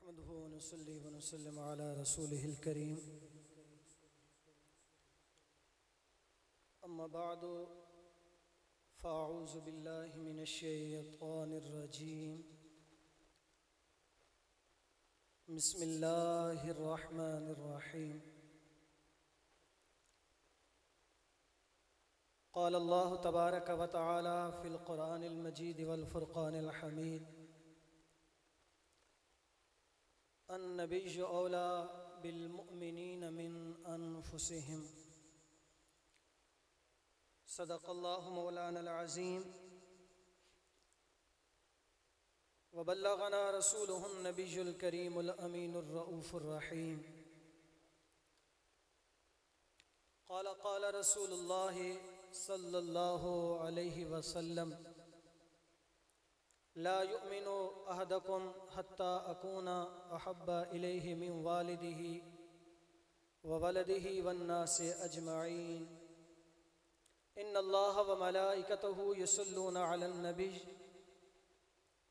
नहमदुहु व नुसल्ली व नुसल्लिमु अला रसूलिहिल करीम अम्मा बअदु फ़अऊज़ु बिल्लाहि मिनश शैतानिर रजीम बिस्मिल्लाहिर रहमानिर रहीम क़ाल अल्लाहु तबारक व तआला फ़िल क़ुरानिल मजीद वल फ़ुरक़ानिल हमीद अन्नबिय्यु औला बिल मुअमिनीन मिन अनफुसिहिम सदक़ल्लाहु मौलाना अज़ीम व बल्लगना रसूलुहुन नबियुल करीमुल अमीनुर रऊफ़ुर रहीम क़ाल रसूलुल्लाहि सल्लल्लाहु अलैहि वसल्लम ला युमिनु अहदकुम हत्ता अकूना अहब्बा इलैहि मिन वालिदिही व वलदिही वन्नासि अजमईन इन्नल्लाह व मलाइकतहु युसल्लूना अलन नबी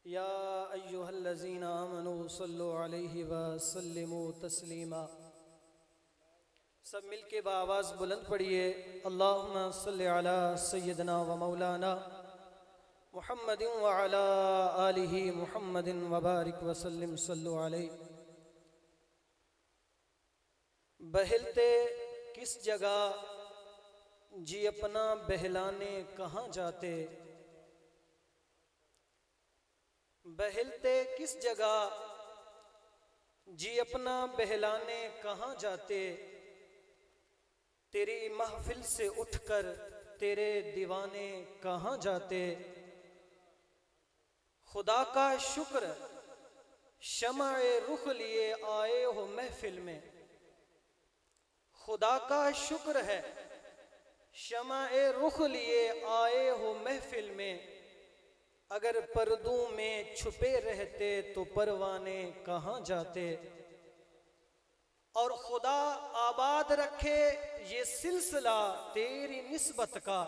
या अय्युहल्लज़ीना आमनू सल्लु अलैहि व सल्लिमू तस्लीमा। सब मिल के बाआवाज़ बुलंद पढ़िए अल्लाहुम्मा सल्लि अला सय्यदना व मौलाना मुहम्मदिन व अला आलिहि मुहम्मदिन व बारिक व सल्लिम सल्लु अलैहि। बहलते किस जगह जी अपना बहलाने कहाँ जाते, बहलते किस जगह जी अपना बहलाने कहाँ जाते, तेरी महफिल से उठकर तेरे दीवाने कहाँ जाते। खुदा का शुक्र शमाए रुख लिए आए हो महफिल में, खुदा का शुक्र है शमाए रुख लिए आए हो महफिल में, अगर पर्दों में छुपे रहते तो परवाने कहाँ जाते। और खुदा आबाद रखे ये सिलसिला तेरी निस्बत का,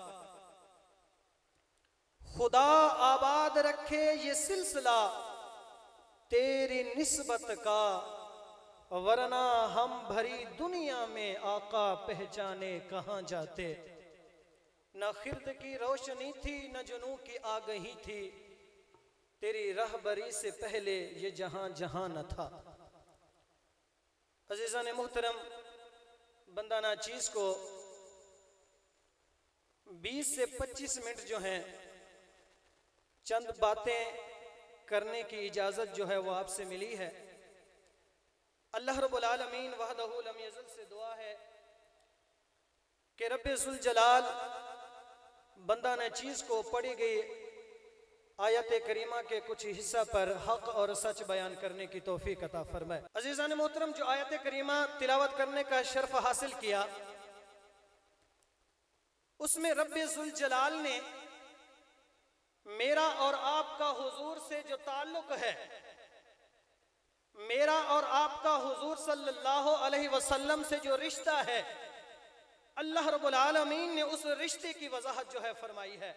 खुदा आबाद रखे ये सिलसिला तेरी निस्बत का, वरना हम भरी दुनिया में आका पहचाने कहाँ जाते। न खिर्द की रोशनी थी न जुनू की आगही थी, तेरी रहबरी से पहले ये जहां जहां न था। अज़ीज़ान मुहतरम, बंदा नाचीज़ को 20 से 25 मिनट जो हैं चंद बातें करने की इजाज़त जो है वो आपसे मिली है। अल्लाह रब्बुल आलमीन वहदहु लम यज़ल से दुआ है कि रब्बे ज़ुल जलाल बंदा नाचीज़ को पढ़ी गई आयत करीमा के कुछ हिस्सा पर हक और सच बयान करने की तौफीक अता फरमाए। अज़ीज़ान मोहतरम, जो आयत करीमा तिलावत करने का शर्फ हासिल किया उसमें रब्बे ज़ुल जलाल ने मेरा और आपका हुजूर से जो ताल्लुक है, मेरा और आपका हुजूर सल्लल्लाहु अलैहि वसल्लम से जो रिश्ता है, अल्लाह रब्बुल आलमीन ने उस रिश्ते की वजाहत जो है फरमाई है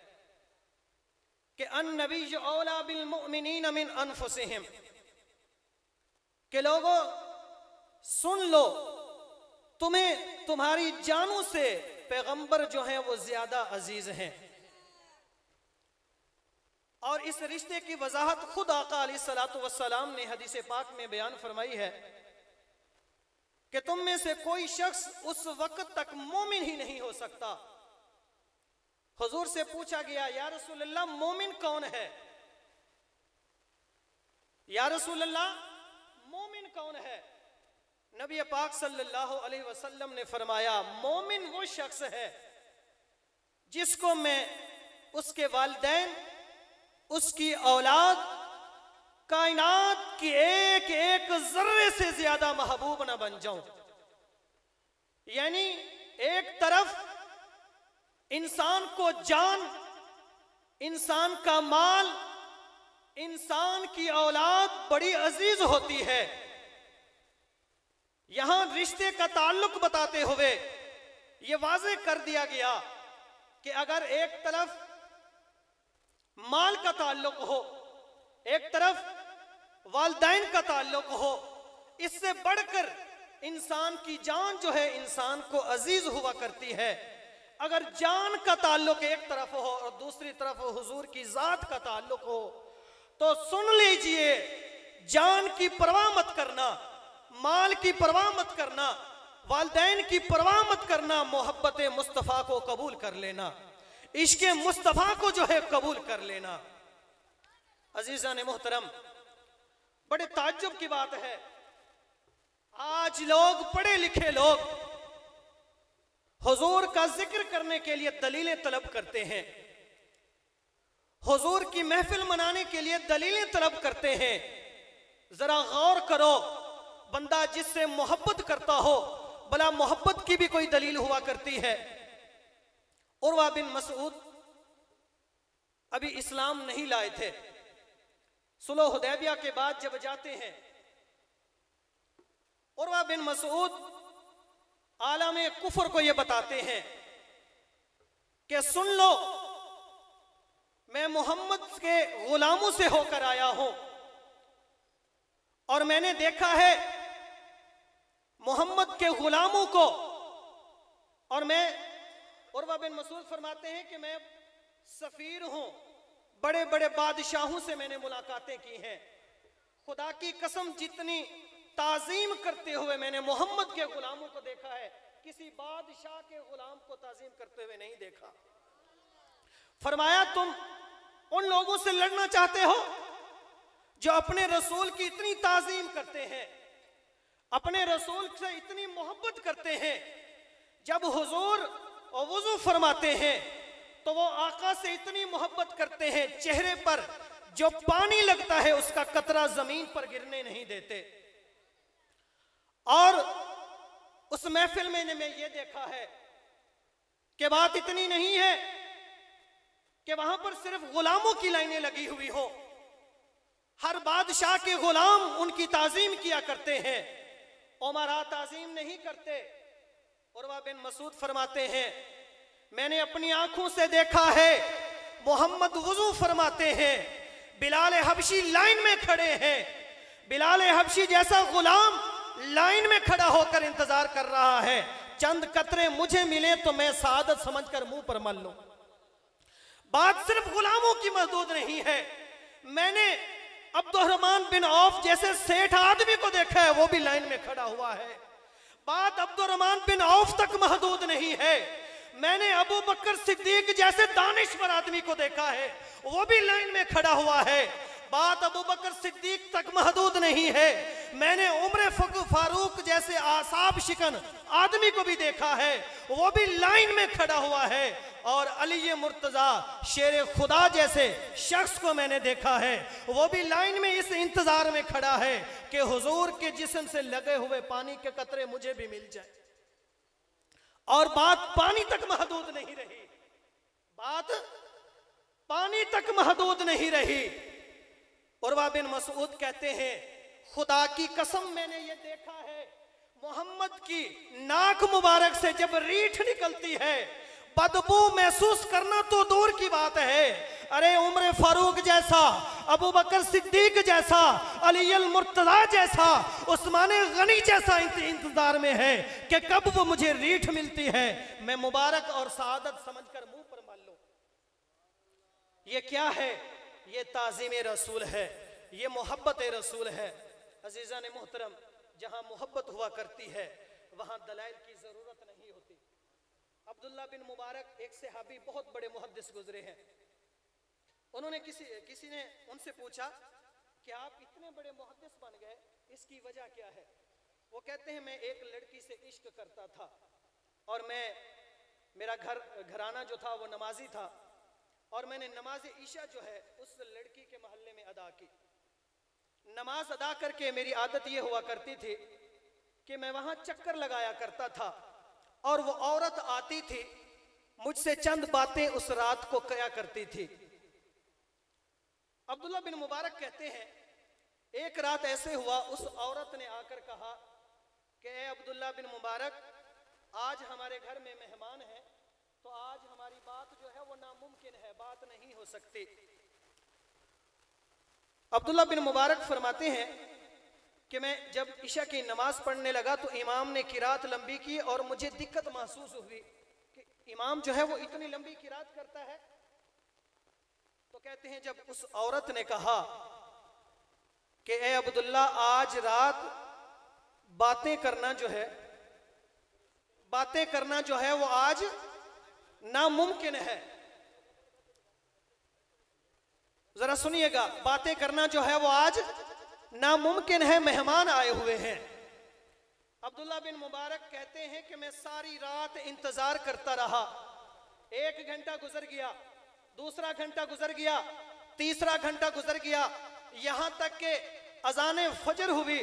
कि अन्नबिय्यु औला बिल मुअमिनीन मिन अनफुसिहिम, के लोगों सुन लो, तुम्हें तुम्हारी जानों से पैगंबर जो हैं वो ज्यादा अजीज हैं। और इस रिश्ते की वजाहत खुद आका अलैहिस्सलातु वस्सलाम ने हदीस पाक में बयान फरमाई है कि तुम में से कोई शख्स उस वक्त तक मोमिन ही नहीं हो सकता। हुजूर से पूछा गया, या रसूल अल्लाह मोमिन कौन है, या रसूल अल्लाह मोमिन कौन है। नबी पाक सल्लल्लाहु अलैहि वसल्लम ने फरमाया, मोमिन वो शख्स है जिसको मैं उसके वालिदैन, उसकी औलाद, कायनात की एक एक जर्रे से ज्यादा महबूब ना बन जाऊं। यानी एक तरफ इंसान को जान, इंसान का माल, इंसान की औलाद बड़ी अजीज होती है। यहां रिश्ते का ताल्लुक बताते हुए यह वाज़ेह कर दिया गया कि अगर एक तरफ माल का ताल्लुक हो, एक तरफ वालिदैन का ताल्लुक हो, इससे बढ़कर इंसान की जान जो है इंसान को अजीज हुआ करती है। अगर जान का ताल्लुक एक तरफ हो और दूसरी तरफ हुजूर की जात का ताल्लुक हो, तो सुन लीजिए, जान की परवाह मत करना, माल की परवाह मत करना, वालिदैन की परवाह मत करना, मोहब्बत मुस्तफ़ा को कबूल कर लेना, इश्क मुस्तफ़ा को जो है कबूल कर लेना। अजीज़ान मोहतरम, बड़े ताज्जुब की बात है, आज लोग, पढ़े लिखे लोग, हुजूर का जिक्र करने के लिए दलीलें तलब करते हैं, हुजूर की महफिल मनाने के लिए दलीलें तलब करते हैं। जरा गौर करो, बंदा जिससे मोहब्बत करता हो, भला मोहब्बत की भी कोई दलील हुआ करती है। उर्वा बिन मसूद अभी इस्लाम नहीं लाए थे, सुलह हुदैबिया के बाद जब जाते हैं, उर्वा बिन मसूद आलम कुफर को यह बताते हैं कि सुन लो, मैं मोहम्मद के गुलामों से होकर आया हूं और मैंने देखा है मोहम्मद के गुलामों को, और मैं, उर्वा बिन मसूद फरमाते हैं कि मैं सफीर हूं, बड़े बड़े बादशाहों से मैंने मुलाकातें की हैं, खुदा की कसम जितनी ताजीम करते हुए मैंने मोहम्मद के गुलामों को देखा है, किसी बादशाह के गुलाम को ताजीम करते हुए नहीं देखा। फरमाया, तुम उन लोगों से लड़ना चाहते हो जो अपने रसूल की इतनी ताजीम करते हैं, अपने रसूल से इतनी मोहब्बत करते हैं, जब हुजूर वुज़ू फरमाते हैं तो वो आका से इतनी मोहब्बत करते हैं, चेहरे पर जो पानी लगता है उसका कतरा जमीन पर गिरने नहीं देते। और उस महफिल में मैं ये देखा है कि बात इतनी नहीं है कि वहां पर सिर्फ गुलामों की लाइनें लगी हुई हो, हर बादशाह के गुलाम उनकी ताजीम किया करते हैं, उमरा ताजीम नहीं करते। उर्वा बिन मसूद फरमाते हैं, मैंने अपनी आंखों से देखा है, मोहम्मद वुजू फरमाते हैं, बिलाल हबशी लाइन में खड़े हैं, बिलाल हबशी जैसा गुलाम लाइन में खड़ा होकर इंतजार कर रहा है, चंद कतरे मुझे मिले तो मैं सादत समझकर मुंह पर मल लूं। बात सिर्फ गुलामों की महदूद नहीं है, मैंने अब्दुर्रहमान बिन औफ जैसे सेठ आदमी को देखा है, वो भी लाइन में खड़ा हुआ है। बात अब्दुर्रहमान बिन औफ तक महदूद नहीं है, मैंने अबू बकर सिद्दीक जैसे दानिशवर आदमी को देखा है, वो भी लाइन में खड़ा हुआ है। बात अबू बकर सिद्दीक तक महदूद नहीं है, मैंने उमर फारूक जैसे आसाब शिकन आदमी को भी देखा है, वो भी लाइन में खड़ा हुआ है। और अली मुर्तजा शेर खुदा जैसे शख्स को मैंने देखा है, वो भी लाइन में इस इंतजार में खड़ा है कि हुजूर के जिस्म से लगे हुए पानी के कतरे मुझे भी मिल जाए। और बात पानी तक महदूद नहीं रही, बात पानी तक महदूद नहीं रही। उर्वा बिन मसूद कहते हैं, खुदा की कसम मैंने ये देखा है, मोहम्मद की नाक मुबारक से जब रीठ निकलती है, बदबू महसूस करना तो दूर की बात है, अरे उमर फारूक जैसा, अबू बकर सिद्दीक जैसा, अली मुर्तजा जैसा, उस्मान गनी जैसा इंतजार में है कि कब वो मुझे रीठ मिलती है, मैं मुबारक और सादत समझकर मुंह पर मल लूं। ये क्या है? ये ताज़ीम रसूल है, ये मोहब्बत रसूल है। अजीज़ा ने मोहतरम, जहां मोहब्बत हुआ करती है वहां दलाइल की जरूरत नहीं होती। अब्दुल्ला बिन मुबारक एक सहाबी बहुत बड़े मुहद्दिस गुजरे हैं, उन्होंने किसी ने उनसे पूछा कि आप इतने बड़े मुहद्दिस बन गए, इसकी वजह क्या है? वो कहते हैं, मैं एक लड़की से इश्क करता था और मेरा घराना जो था वो नमाजी था, और मैंने नमाज ईशा जो है उस लड़की के मोहल्ले में अदा की। नमाज अदा करके मेरी आदत ये हुआ करती थी कि मैं वहां चक्कर लगाया करता था, और वो औरत आती थी, मुझसे चंद बातें उस रात को कया करती थी। अब्दुल्ला बिन मुबारक कहते हैं, एक रात ऐसे हुआ, उस औरत ने आकर कहा कि ए अब्दुल्ला बिन मुबारक, आज हमारे घर में मेहमान हैं, तो आज हमारी बात जो है वो नामुमकिन है, बात नहीं हो सकती। अब्दुल्ला बिन मुबारक फरमाते हैं कि मैं जब इशा की नमाज पढ़ने लगा तो इमाम ने किरात लंबी की और मुझे दिक्कत महसूस हुई कि इमाम जो है वो इतनी लंबी किरात करता है। तो कहते हैं जब उस औरत ने कहा कि ए अब्दुल्ला, आज रात बातें करना जो है वो आज नामुमकिन है। जरा सुनिएगा, बातें करना जो है वो आज नामुमकिन है, मेहमान आए हुए हैं। अब्दुल्ला बिन मुबारक कहते हैं कि मैं सारी रात इंतजार करता रहा। 1 घंटा गुजर गया, दूसरा घंटा गुजर गया, तीसरा घंटा गुजर गया, यहां तक कि अजान फजर हुई।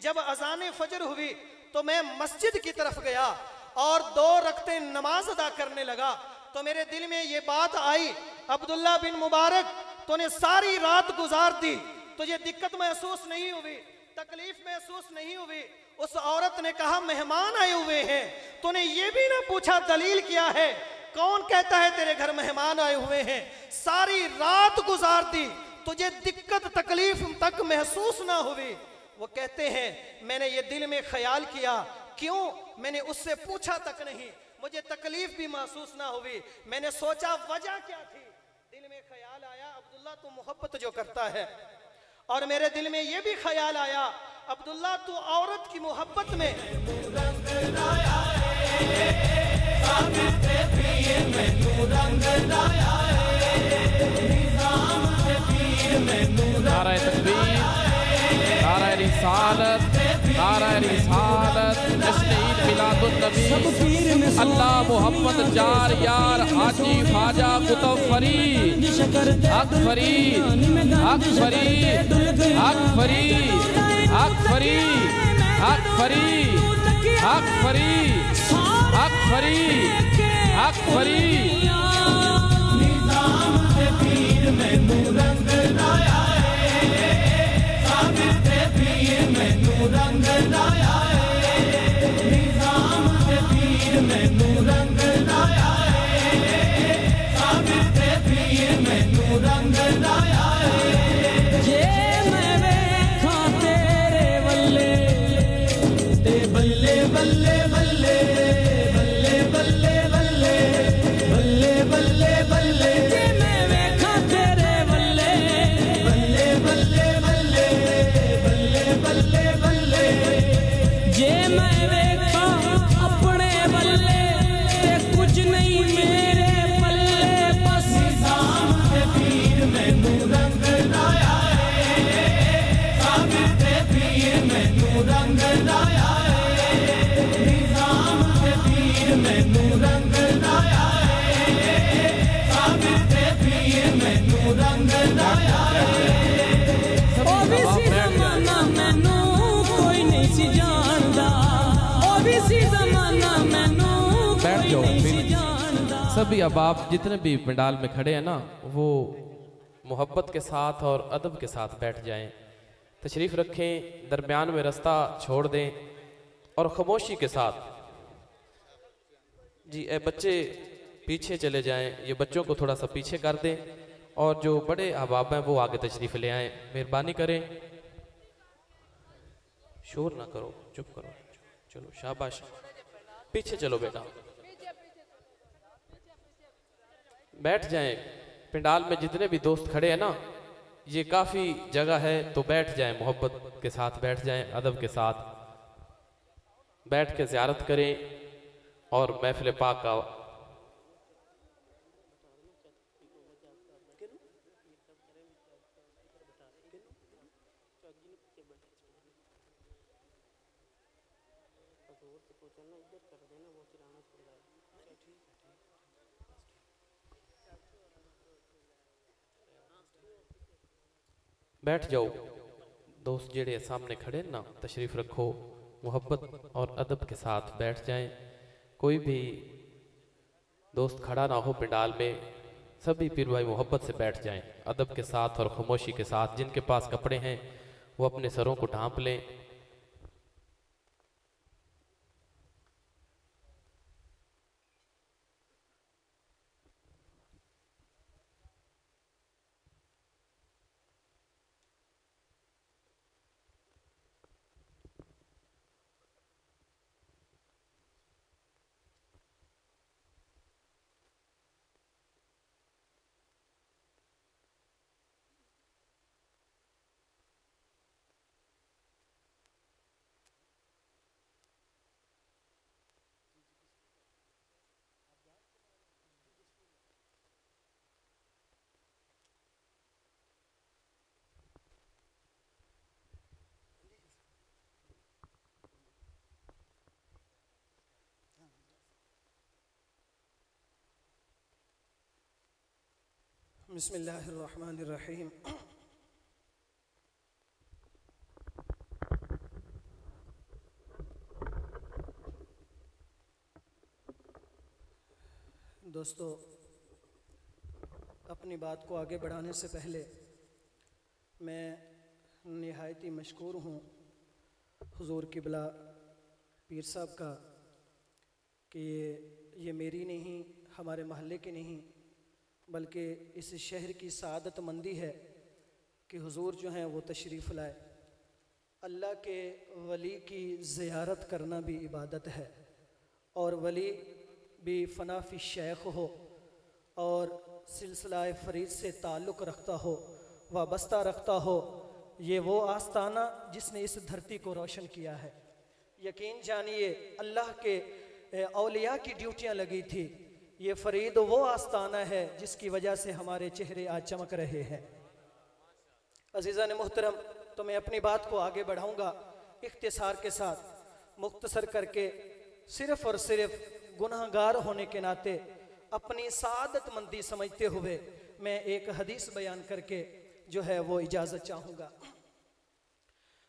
जब अजान फजर हुई तो मैं मस्जिद की तरफ गया और 2 रकते नमाज अदा करने लगा। तो मेरे दिल में ये बात आई, अब्दुल्ला बिन मुबारक, तूने सारी रात गुजार दी, तुझे दिक्कत महसूस नहीं हुई, तकलीफ महसूस नहीं हुई। उस औरत ने कहा, मेहमान आए हुए हैं, तूने ये भी ना पूछा दलील क्या है, कौन कहता है तेरे घर मेहमान आए हुए हैं? सारी रात गुजार दी, तुझे दिक्कत तकलीफ तक महसूस ना हुई। वो कहते हैं मैंने ये दिल में ख्याल किया, क्यों मैंने उससे पूछा तक नहीं, मुझे तकलीफ भी महसूस ना हुई। मैंने सोचा वजह क्या थी, दिल में ख्याल आया अब्दुल्ला तू मोहब्बत जो करता है, और मेरे दिल में ये भी ख्याल आया अब्दुल्ला तू औरत की मोहब्बत में नारा तकबीर, नारा रिसालत, नारा रिसालत, जश्न ईद मिलादुन नबी, अल्लाह मोहम्मद जार यार हाजी ख्वाजा कुतुब फरीद, हक फरीद, हक फरीद, हक फरीद, हक फरीद, हक फरीद, हक फरीद, हक फरीद, हक फरीद। निजाम से पीर में रंग लाया है, साबिर से पीर में रंग लाया है, निजाम से पीर में रंग लाया है, साबिर से पीर में रंग लाया है। जे मैं देखा तेरे बल्ले ते बल्ले बल्ले बल्ले बल्ले बल्ले बल्ले बल्ले बल्ले बल्ले, जे मैं देखा तेरे बल्ले बल्ले बल्ले बल्ले बल्ले बल्ले बल्ले, जे मैं देखा अपने बल्ले ते कुछ नहीं मेरे बल्ले, बस निजाम से पीर में रंग लाया है, साबिर से पीर में रंग लाया है, निजाम से पीर में रंग लाया है, साबिर से पीर में रंग लाया है। ओ भी सी ज़माना मैनू कोई नहीं सी जानदा, ओ भी सी ज़माना मैनू कोई नहीं सी जानदा। सभी अहबाब जितने भी पंडाल में खड़े हैं ना, वो मोहब्बत के साथ और अदब के साथ बैठ जाएं, तशरीफ़ रखें, दरमियान में रास्ता छोड़ दें और खामोशी के साथ। जी ए बच्चे पीछे चले जाएं, ये बच्चों को थोड़ा सा पीछे कर दें और जो बड़े अहबाब हैं वो आगे तशरीफ़ ले आएं, मेहरबानी करें, शोर ना करो, चुप करो, चलो शाबाश, पीछे चलो बेटा, बैठ जाएं। पंडाल में जितने भी दोस्त खड़े हैं ना, ये काफ़ी जगह है, तो बैठ जाएं, मोहब्बत के साथ बैठ जाएं, अदब के साथ बैठ के ज़ियारत करें और महफिल पाक का बैठ जाओ। दोस्त जेड़े सामने खड़े ना, तशरीफ़ रखो, मोहब्बत और अदब के साथ बैठ जाएं। कोई भी दोस्त खड़ा ना हो पंडाल में, सभी पीर भाई मोहब्बत से बैठ जाएं, अदब के साथ और खामोशी के साथ। जिनके पास कपड़े हैं वो अपने सरों को ढांप लें। बिस्मिल्लाहिर्रहमानिर्रहीम। दोस्तों, अपनी बात को आगे बढ़ाने से पहले मैं निहायती मशकूर हूँ हुजूर किबला पीर साहब का कि ये मेरी नहीं, हमारे महल्ले की नहीं, बल्कि इस शहर की सआदतमंदी है कि हुजूर जो हैं वो तशरीफ़ लाए। अल्लाह के वली की ज़ियारत करना भी इबादत है, और वली भी फ़नाफ़ी शेख हो और सिलसिला फ़रीद से ताल्लुक़ रखता हो, वाबस्ता रखता हो, ये वो आस्ताना जिसने इस धरती को रोशन किया है। यकीन जानिए अल्लाह के औलिया की ड्यूटियाँ लगी थी। ये फ़रीद वो आस्ताना है जिसकी वजह से हमारे चेहरे आज चमक रहे हैं। अज़ीज़ान मोहतरम, तो मैं अपनी बात को आगे बढ़ाऊँगा इख्तिसार के साथ, मुख्तसर करके, सिर्फ़ और सिर्फ गुनाहगार होने के नाते अपनी सआदतमंदी समझते हुए मैं एक हदीस बयान करके जो है वो इजाज़त चाहूँगा।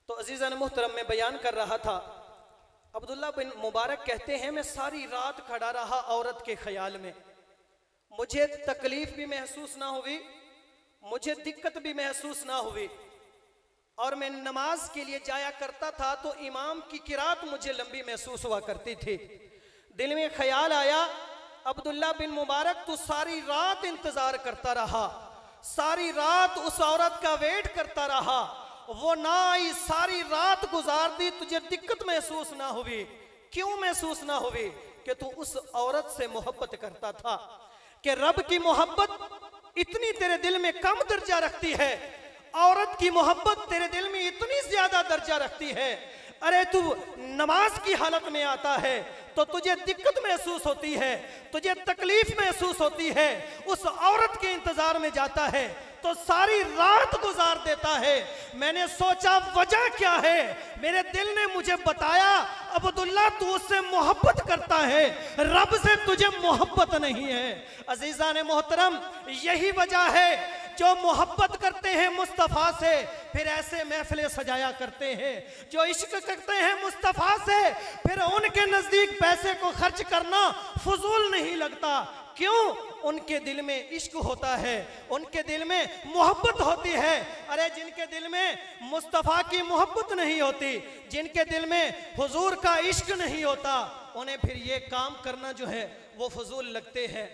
तो अज़ीज़ान मोहतरम, मैं बयान कर रहा था, अब्दुल्ला बिन मुबारक कहते हैं मैं सारी रात खड़ा रहा औरत के ख्याल में, मुझे तकलीफ भी महसूस ना हुई, मुझे दिक्कत भी महसूस ना हुई, और मैं नमाज के लिए जाया करता था तो इमाम की किरात मुझे लंबी महसूस हुआ करती थी। दिल में ख्याल आया, अब्दुल्ला बिन मुबारक तू सारी रात इंतजार करता रहा, सारी रात उस औरत का वेट करता रहा, वो ना आई, सारी रात गुजार दी, तुझे दिक्कत महसूस ना हुई। क्यों महसूस ना हुई? कि तू उस औरत से मोहब्बत करता था। कि रब की मोहब्बत इतनी तेरे दिल में कम दर्जा रखती है, औरत की मोहब्बत तेरे दिल में इतनी ज्यादा दर्जा रखती है। अरे तू नमाज की हालत में आता है तो तुझे दिक्कत महसूस होती है, तुझे तकलीफ महसूस होती है, उस औरत के इंतजार में जाता है तो सारी रात गुजार देता है। मैंने सोचा वजह क्या है, मेरे दिल ने मुझे बताया अब्दुल्ला तू उससे मोहब्बत करता है, रब से तुझे मोहब्बत नहीं है। अजीज़ान मोहतरम, यही वजह है जो मोहब्बत करते हैं मुस्तफ़ा से फिर ऐसे महफिलें सजाया करते हैं, जो इश्क करते हैं मुस्तफ़ा से फिर उनके नजदीक पैसे को खर्च करना फजूल नहीं लगता। क्यों? उनके दिल में इश्क होता है, उनके दिल में मोहब्बत होती है। अरे जिनके दिल में मुस्तफ़ा की मोहब्बत नहीं होती, जिनके दिल में हुजूर का इश्क नहीं होता, उन्हें फिर ये काम करना जो है वो फजूल लगते हैं।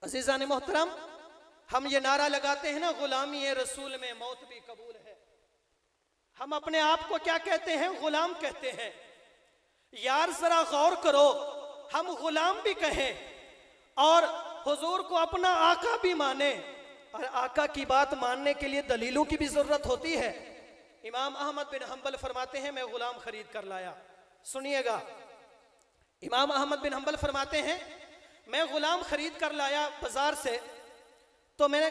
अज़ीज़ान मोहतरम, हम ये नारा लगाते हैं ना, गुलामी है रसूल में मौत भी कबूल है। हम अपने आप को क्या कहते हैं? गुलाम कहते हैं। यार जरा गौर करो, हम गुलाम भी कहें और हुजूर को अपना आका भी माने, और आका की बात मानने के लिए दलीलों की भी जरूरत होती है। इमाम अहमद बिन हंबल फरमाते हैं मैं गुलाम खरीद कर लाया। सुनिएगा, इमाम अहमद बिन हंबल फरमाते हैं मैं गुलाम खरीद कर लाया बाजार से, तो मैंने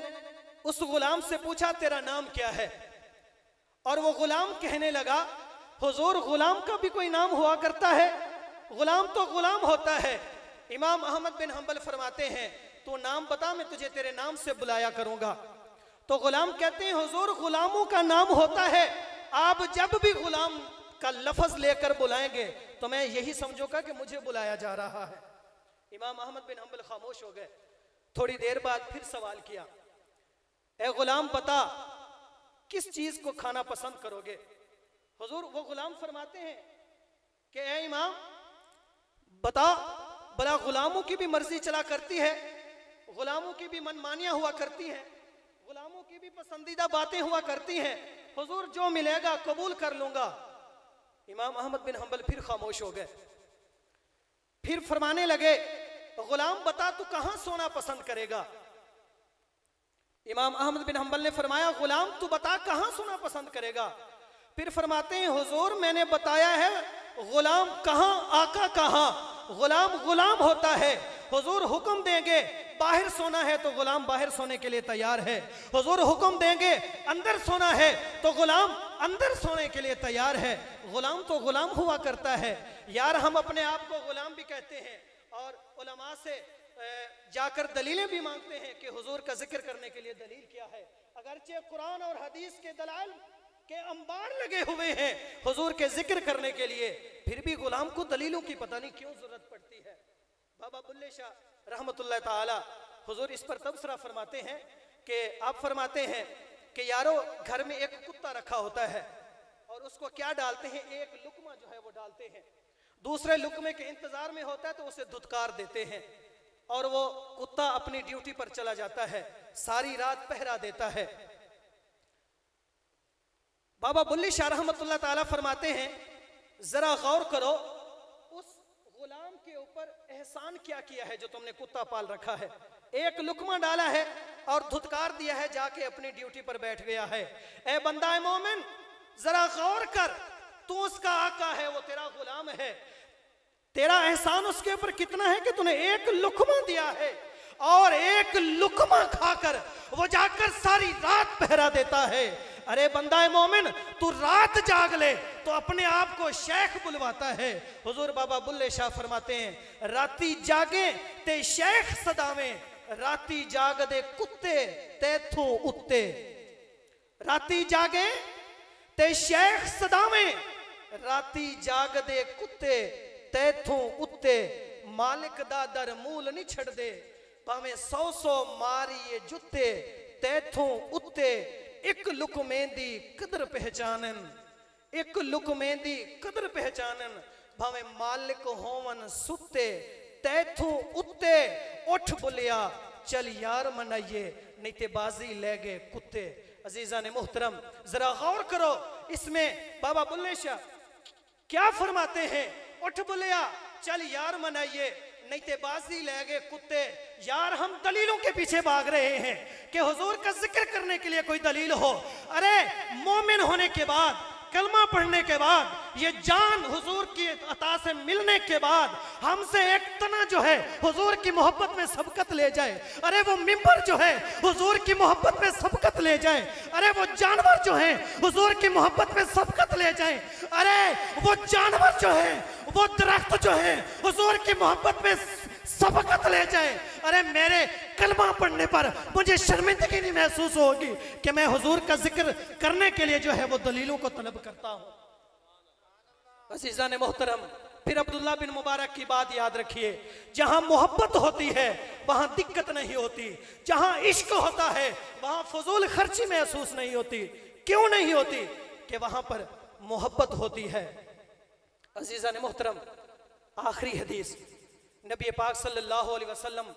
उस गुलाम से पूछा तेरा नाम क्या है, और वो गुलाम कहने लगा हुजूर गुलाम का भी कोई नाम हुआ करता है, गुलाम तो गुलाम होता है। इमाम अहमद बिन हंबल फरमाते हैं तो नाम बता, मैं तुझे तेरे नाम से बुलाया करूंगा। तो गुलाम कहते हैं हुजूर गुलामों का नाम होता है, आप जब भी गुलाम का लफ्ज लेकर बुलाएंगे तो मैं यही समझूंगा कि मुझे बुलाया जा रहा है। इमाम अहमद बिन हंबल खामोश हो गए। थोड़ी देर बाद फिर सवाल किया, ए गुलाम बता किस चीज को खाना पसंद करोगे? हुजूर वो गुलाम फरमाते हैं कि ए इमाम बता, भला गुलामों की भी मर्जी चला करती है, गुलामों की भी मनमानियां हुआ करती हैं, गुलामों की भी पसंदीदा बातें हुआ करती हैं, हुजूर जो मिलेगा कबूल कर लूंगा। इमाम अहमद बिन हंबल फिर खामोश हो गए। फिर फरमाने लगे गुलाम बता तू कहां सोना पसंद करेगा? इमाम अहमद बिन हंबल ने फरमाया गुलाम तू बता कहां सोना पसंद करेगा? फिर फरमाते हैं हुजूर मैंने बताया है गुलाम कहां आका कहां, गुलाम गुलाम होता है। हुजूर हुक्म देंगे बाहर सोना है तो गुलाम बाहर सोने के लिए तैयार है, हुजूर हुक्म देंगे अंदर सोना है तो गुलाम अंदर सोने के लिए तैयार है। गुलाम तो गुलाम हुआ करता है। यार हम अपने आप को गुलाम भी कहते हैं और उलमा से जाकर दलीलें भी मांगते हैं कि हुजूर का जिक्र करने के लिए दलील क्या है। अगरचे कुरान और हदीस के दलाल के अंबार लगे हुए हैं हुजूर के जिक्र करने के लिए, फिर भी गुलाम को दलीलों की पता नहीं क्यों जरूरत पड़ती है। बाबा बुल्ले शाह रहमतुल्लाह ताला हुजूर इस पर तबसरा फरमाते हैं कि आप फरमाते हैं कि यारो घर में एक कुत्ता रखा होता है और उसको क्या डालते हैं, एक लुकमा जो है वो डालते हैं, दूसरे लुकमे के इंतजार में होता है तो उसे धुतकार देते हैं और वो कुत्ता अपनी ड्यूटी पर चला जाता है, सारी रात पहरा देता है। बाबा बुल्ले शाह रहमतुल्लाह ताला फरमाते हैं जरा गौर करो उस गुलाम के ऊपर एहसान क्या किया है जो तुमने कुत्ता पाल रखा है, एक लुकमा डाला है और धुतकार दिया है, जाके अपनी ड्यूटी पर बैठ गया है। ए बंदा मोमिन जरा गौर कर, तू उसका आका है, वो तेरा गुलाम है, तेरा एहसान उसके ऊपर कितना है कि तूने एक लुकमा दिया है और एक लुकमा खाकर वो जाकर सारी रात पहरा देता है। अरे बंदा मोमिन तू रात जाग ले तो अपने आप को शेख बुलवाता है। हुजूर बाबा बुल्ले शाह फरमाते हैं राती जागे ते शेख सदावे, राती जाग दे कुत्ते तैथों उत्ते, राती जागे ते शेख सदावे, राती जाग दे कुत्ते तैथों उत्ते, मालिक दा दर मूल नहीं छड़ दे भावें 100 मारिए जुत्ते, तैथों उत्ते एक लुकमे दी कदर पहचानन, एक लुकमे दी कदर पहचानन, भावें मालिक होवन सुते, तैथों उत्ते उठ बुलिया चल यार मनाइए नहीं ते बाजी ले गए कुत्ते। अजीजा ने मुहतरम जरा गौर करो इसमें बाबा बुल्ले शाह क्या फरमाते हैं, उठ बुलिया चल यार मनाइए नहीं ते बाजी ले गए कुत्ते। यार हम दलीलों के पीछे भाग रहे हैं कि हुजूर का जिक्र करने के लिए कोई दलील हो। अरे मोमिन होने के बाद, कलमा पढ़ने के बाद, ये जान हुजूर की अता से मिलने के बाद हमसे एक तना जो है हुजूर की मोहब्बत में सबकत ले जाए, अरे वो मिंबर जो है हुजूर की मोहब्बत में सबकत ले जाए, अरे वो जानवर जो है हुजूर की मोहब्बत में सबकत ले जाए, अरे वो जानवर जो है, वो दरख्त जो है हुजूर की मोहब्बत में सबकत ले जाए। अरे मेरे कलमा पढ़ने पर मुझे शर्मिंदगी नहीं महसूस होगी कि मैं हुजूर का जिक्र करने के लिए जो है वो दलीलों को तलब करता हूं। अज़ीज़ान मोहतरम फिर अब्दुल्ला बिन मुबारक की बात याद रखिए, जहां मोहब्बत होती है वहां दिक्कत नहीं होती, जहां इश्क होता है वहां फजूल खर्ची महसूस नहीं होती। क्यों नहीं होती? कि वहां पर मोहब्बत होती है। अज़ीज़ान मोहतरम आखिरी हदीस, नबी पाक सल्लल्लाहु अलैहि वसल्लम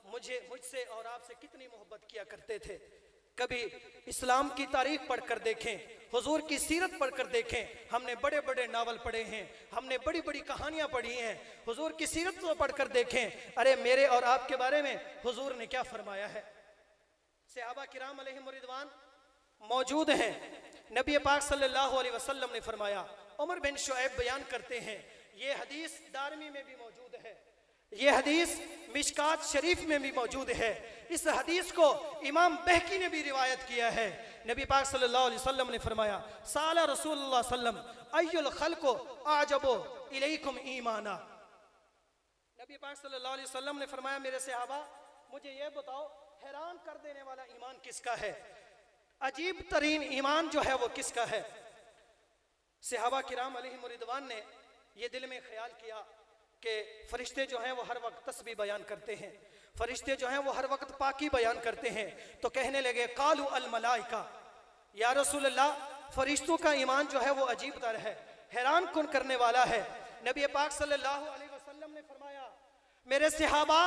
मुझसे और आपसे कितनी मोहब्बत किया करते थे। कभी इस्लाम की तारीख पढ़कर देखें, हुजूर की सीरत पढ़कर देखें। हमने बड़े बड़े नावल पढ़े हैं, हमने बड़ी बड़ी कहानियां पढ़ी हैं, हुजूर की सीरत को पढ़कर देखें। अरे मेरे और आपके बारे में हुजूर ने क्या फरमाया है। सहाबा किराम अलैहिम रिदवान मौजूद हैं। नबी पाक सल्लल्लाहु अलैहि वसल्लम ने फरमाया, उमर बिन शुऐब बयान करते हैं, ये हदीस दारमी में भी मौजूद है, ये हदीस मिशकात शरीफ में भी मौजूद है। इस हदीस को इमाम बहकी ने भी रिवायत किया है। नबी पाक सल्लल्लाहु अलैहि वसल्लम ने फरमाया, साला रसूलुल्लाह सल्लम अय्युल खल्को आजबो इलैकुम ईमाना। नबी पाक सल्लल्लाहु अलैहि वसल्लम ने फरमाया, मेरे सहाबा मुझे ये बताओ हैरान कर देने वाला ईमान किसका है, अजीब तरीन ईमान जो है वो किसका है। सहाबा किराम अलैहिम रिदवान ने ये दिल में ख्याल किया कि फरिश्ते जो हैं वो हर वक्त तस्बीह बयान करते हैं, फरिश्ते जो हैं वो हर वक्त पाकी बयान करते हैं। तो कहने लगे कालू अल मलाइका, या रसूल अल्लाह फरिश्तों का ईमान जो है वो अजीब तर है, हैरान कुन करने वाला है। नबी पाक सल्लल्लाहु अलैहि वसल्लम ने फरमाया, मेरे सहाबा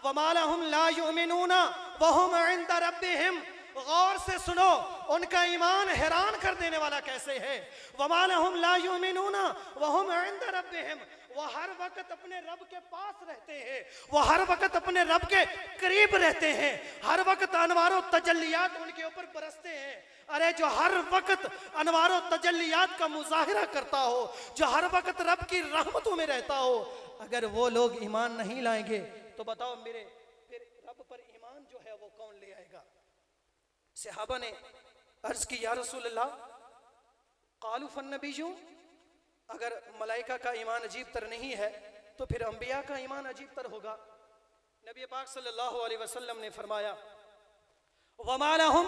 वमा लहुम ला युमिनूना वहुम इंदा रब्बिहिम, गौर से सुनो उनका ईमान हैरान कर देने वाला कैसे है। वमा लहुम ला युमिनूना वहुम इंदा रब्बिहिम, वो हर वक्त अपने रब के पास रहते हैं, वो हर वक्त अपने रब के करीब रहते हैं, हर वक्त अनवारों तजल्लियात उनके ऊपर बरसते हैं। अरे जो हर वक्त अनवारों तजल्लियात का मुजाहिरा करता हो, जो हर वक्त रब की रहमतों में रहता हो, अगर वो लोग ईमान नहीं लाएंगे तो बताओ मेरे फिर रब पर ईमान जो है वो कौन ले आएगा। सहाबा ने अर्ज की, या रसूल अल्लाह कालू फन्नबीयू, अगर मलाइका का ईमान अजीब तर नहीं है तो फिर अंबिया का ईमान अजीब तर होगा। नबी पाक सल्लल्लाहु अलैहि वसल्लम ने फरमाया, वमा लहुम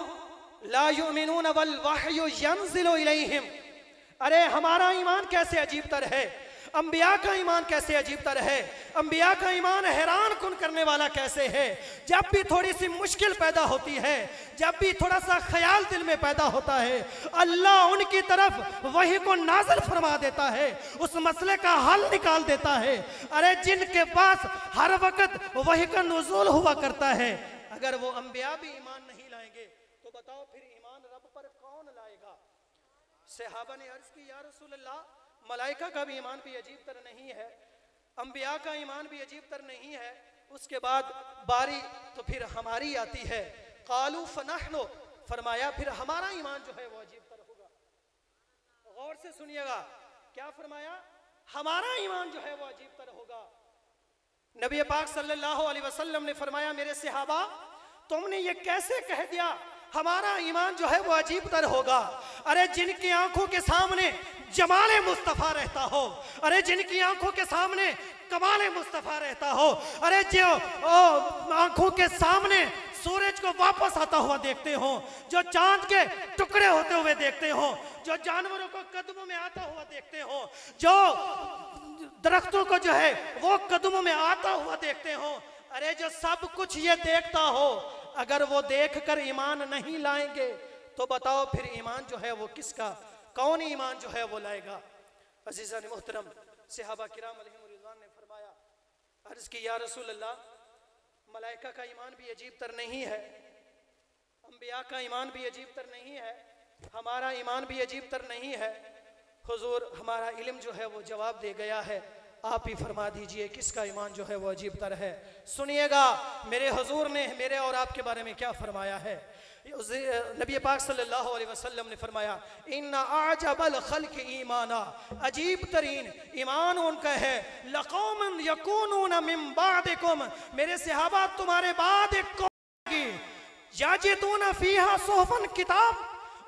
ला युमिनून वल वहयु यंज़िलु इलैहिम। अरे हमारा ईमान कैसे अजीब तर है, अंबिया का ईमान कैसे अजीब तर है, अंबिया का ईमान हैरान कुन करने वाला कैसे है। जब भी थोड़ी सी मुश्किल पैदा होती है, जब भी थोड़ा सा ख्याल दिल में पैदा होता है, अल्लाह उनकी तरफ वही को नाज़िल फरमा देता है, उस मसले का हल निकाल देता है। अरे जिनके पास हर वक्त वही का नुज़ूल हुआ करता है, अगर वो अंबिया भी ईमान नहीं लाएंगे तो बताओ फिर ईमान रब पर कौन लाएगा। सहाबा ने अर्ज की, या रसूल अल्लाह, मलाइका का भी ईमान भी अजीब तर नहीं है, अंबिया का ईमान भी अजीब तर नहीं है, उसके बाद बारी तो फिर हमारी आती है। कालू फनहनु, फरमाया फिर हमारा ईमान जो है वो अजीब तर होगा। गौर से सुनिएगा, क्या फरमाया, हमारा ईमान जो है वो अजीब तर होगा। नबी पाक सल्लल्लाहु अलैहि वसल्लम ने फरमाया, मेरे सहाबा तुमने ये कैसे कह दिया हमारा ईमान जो है वो अजीब तर होगा। अरे जिनकी आंखों के सामने जमाले मुस्तफ़ा रहता हो, अरे जिनकी आंखों के सामने कमाले मुस्तफ़ा रहता हो, अरे जो आंखों के सामने सूरज को वापस आता हुआ देखते हो, जो चांद के टुकड़े होते हुए देखते हो, जो जानवरों को कदमों में आता हुआ देखते हो, जो दरख्तों को जो है वो कदमों में आता हुआ देखते हो, अरे जो सब कुछ ये देखता हो, अगर वो देखकर ईमान नहीं लाएंगे तो बताओ फिर ईमान जो है वो किसका, कौन ईमान जो है वो लाएगा। अज़ीज़ान मोहतरम, सहाबा किराम अलैहिम रिज़वान ने फरमाया, अर्ज़ की, या रसूल अल्लाह, मलाइका का ईमान भी अजीब तर नहीं है, अंबिया का ईमान भी अजीब तर नहीं है, हमारा ईमान भी अजीब तर नहीं है। हुजूर, हमारा इल्म जो है वो जवाब दे गया है, आप ही फरमा दीजिए किसका ईमान जो है वो अजीब तर है। सुनिएगा मेरे हुजूर ने मेरे और आपके बारे में क्या फरमाया है। नबी पाक सल्लल्लाहु अलैहि वसल्लम ने फरमाया, इन्ना आजबल खल्क ईमाना, अजीब तरीन ईमान उनका है, लक़ौमन यकूनून मिन बादिकुम, मेरे सहाबा तुम्हारे बाद एक कौम याजिदून फीहा सुहफन, किताब,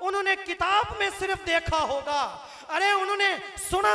उन्होंने किताब में सिर्फ देखा होगा, अरे उन्होंने सुना,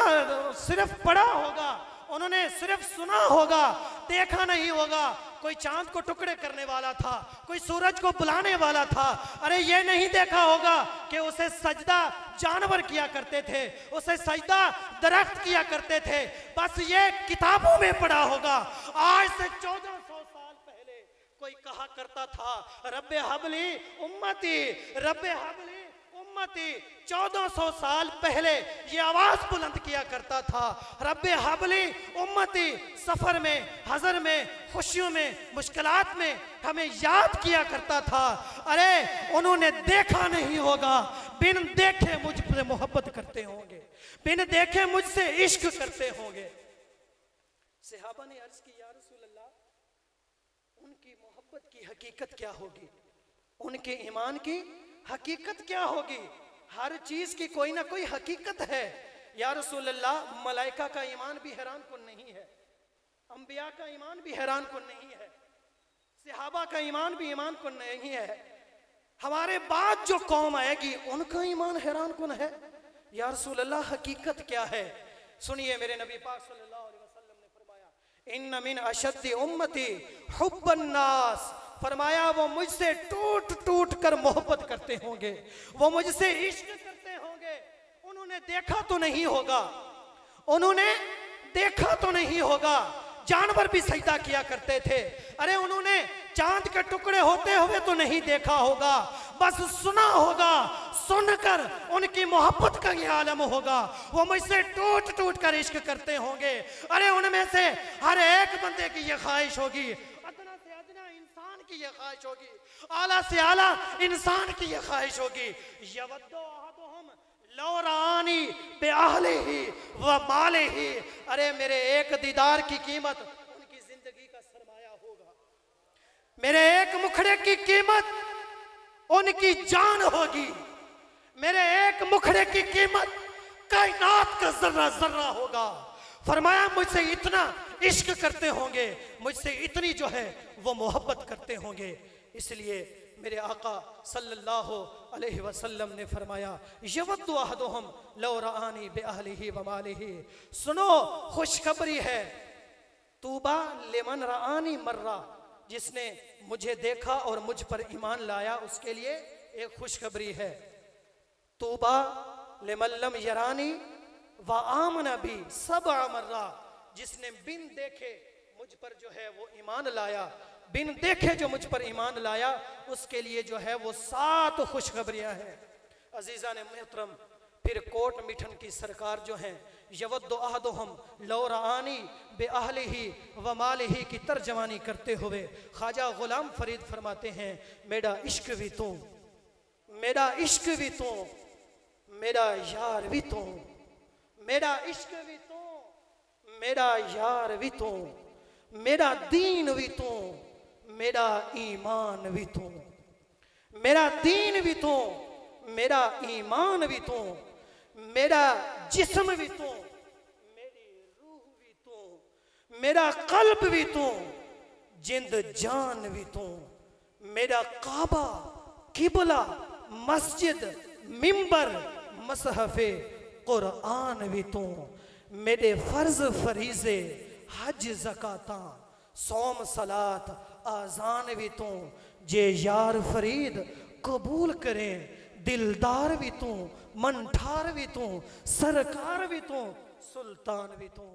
सिर्फ पढ़ा होगा, उन्होंने सिर्फ सुना होगा, देखा नहीं होगा। कोई चांद को टुकड़े करने वाला था, कोई सूरज को बुलाने वाला था, अरे ये नहीं देखा होगा कि उसे सजदा जानवर किया करते थे, उसे सजदा दरख्त किया करते थे, बस ये किताबों में पढ़ा होगा। आज से 1400 साल पहले कोई कहा करता था, रब्बे हबली उम्मती, रब्बे हबली उम्मती। 1400 साल पहले ये आवाज बुलंद किया करता था, रब्बे हबली उम्मती। सफर में, हजर में, खुशियों में, मुश्किलात में हमें याद किया करता था। अरे उन्होंने देखा नहीं होगा, बिन देखे मुझ से मोहब्बत करते होंगे, बिन देखे मुझसे इश्क करते होंगे। सहाबा ने अर्ज की, या रसूल अल्लाह, उनकी मोहब्बत की हकीकत क्या होगी, उनके ईमान की हकीकत क्या होगी। हर चीज की कोई ना कोई हकीकत है। या रसूल अल्लाह, मलाइका का ईमान भी हैरान कुन नहीं है, अंबिया का ईमान भी हैरान कुन नहीं है, सहाबा का ईमान भी ईमान कुन नहीं है, हमारे बाद जो कौम आएगी उनका ईमान हैरान कुन है। या रसूल अल्लाह, हकीकत क्या है। सुनिए, मेरे नबी पाक सल्लल्लाहु अलैहि वसल्लम ने फरमाया, इन्न मिन अशद्दी उम्मती हुब्बन नास, फरमाया वो मुझसे टूट टूट कर मोहब्बत करते होंगे, वो मुझसे इश्क करते होंगे। उन्होंने देखा तो नहीं होगा, उन्होंने देखा तो नहीं होगा, जानवर भी सजदा किया करते थे, अरे उन्होंने चांद के टुकड़े होते हुए तो नहीं देखा होगा, बस सुना होगा, सुनकर उनकी मोहब्बत का ये आलम होगा। वो मुझसे टूट टूट कर इश्क करते होंगे। अरे उनमें से हर एक बंदे की ये ख्वाहिश होगी, की ये ख्वाहिश होगी, आला से आला इंसान की ये ख्वाहिश होगी, यवद्दु अहदुहुम लौ रानी बिअहलिही व मालिही। अरे मेरे एक दीदार की कीमत उनकी जिंदगी का सरमाया होगा, मेरे एक मुखड़े की कीमत उनकी जान होगी, मेरे एक मुखड़े की कीमत कायनात का जर्रा जर्रा होगा। फरमाया मुझसे इतना इश्क करते होंगे, मुझसे इतनी जो है वो मोहब्बत करते होंगे। इसलिए मेरे आका सल्लल्लाहु अलैहि वसल्लम ने फरमाया, यवद्दु अहदुहुम लौ रआनी बिअहलिही व मालिही। सुनो, खुशखबरी है, तूबा लिमन रआनी मर्रा जिसने मुझे देखा और मुझ पर ईमान लाया उसके लिए एक खुशखबरी है। तूबा लिमल्लम यरानी व आमना भी सब आमर्रा, जिसने बिन देखे मुझ पर जो है वो ईमान लाया, बिन देखे जो मुझ पर ईमान लाया उसके लिए जो है वो 7 खुशखबरियां हैं। अजीजा ने मोहतरम, फिर कोट मिठन की सरकार जो हैं यवद्दु अहदुहुम लौ रआनी बिअहलिही व मालिही की तर्जमानी करते हुए ख्वाजा गुलाम फरीद फरमाते हैं, मेरा इश्क भी तू, मेरा इश्क भी तू, मेरा यार भी तू, मेरा इश्क भी तू, मेरा यार भी तू, मेरा दीन भी तू, मेरा ईमान भी तू, मेरा दीन भी तू, मेरा ईमान भी तू, मेरा जिस्म भी तू, मेरी रूह भी तू, मेरा कल्ब भी तू, जिंद जान भी तू, मेरा काबा, किबला, मस्जिद, मिंबर, मसहफे कुरान भी तू, मेरे फर्ज फरीजे हज ज़काता सौम सलात आज़ान भी तू, जे यार फरीद कबूल करें दिलदार भी तू, मनठार भी तू, सरकार भी तू, सुल्तान भी तू।